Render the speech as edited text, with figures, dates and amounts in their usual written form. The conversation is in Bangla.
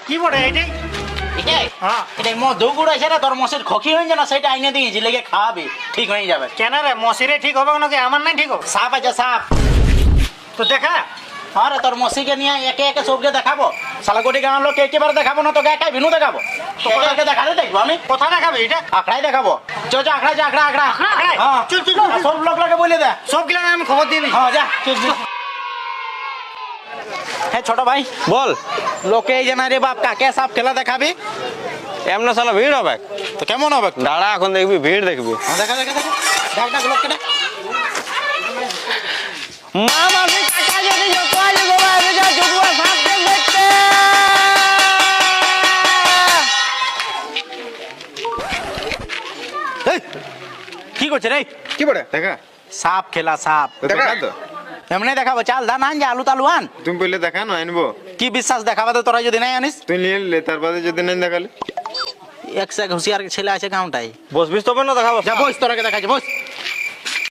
কি বটে এইটাই? এটাই হ্যাঁ। এটাই মধু গুড় আছে না, তোর মশির খকি হয়ে যায় না, সেটা আইনে দিয়েছি, লেগে খাওয়াবি, ঠিক হয়ে যাবে। কেন রে মশিরে ঠিক হবে নাকি আমার নাই ঠিক হবে? সাপ আছে সাপ। তো দেখা। হ্যাঁ রে, তোর মশিকে নিয়ে একে একে সবকে দেখাবো। শালা গোটি গাঁর লোক একেবারে দেখাবো না, তোকে একাই ভিনু দেখাবো। একে একে দেখাতে দেখবো আমি। কোথা দেখাবে এটা? আখড়াই দেখাবো। চো চো আখড়া যা, আখড়া আখড়া। আখড়ায়? হ্যাঁ চল, চল, চল। সব লোককে বলে দে। সব গিলা আমি খবর দিয়ে দিই। হ্যাঁ যা চল, চল। হ্যাঁ ছোট ভাই, বল। লোকে এই যে না রে বাপ কাকে সাপ খেলা দেখাবি, এমন সালা ভিড় হবে। তো কেমন হবে? দাঁড়া, এখন দেখবি ভিড় দেখবি। হ্যাঁ, দেখা দেখা দেখা দেখ দেখ লোককে দেখ। মামা কাকা যদি জোকালে গোবা এদিকে জুগুয়া সাপ দেখতে। এই, কি করছে রে? কি বলে দেখা সাপ খেলা সাপ। দেখা তো এমনি দেখাবো, চাল ধান আন যে আলু তালু আন। তুমি বললে দেখা না আনবো, কি বিশ্বাস দেখাবা তো তোরা যদি নাই আনিস? তুই নিয়ে এলে তার বাদে যদি নাই দেখালে একশো হুঁশিয়ার ছেলে আছে গাঁটাই। বসবিস তবে না দেখাবো। যা বস, তোরাকে দেখাচ্ছে বস।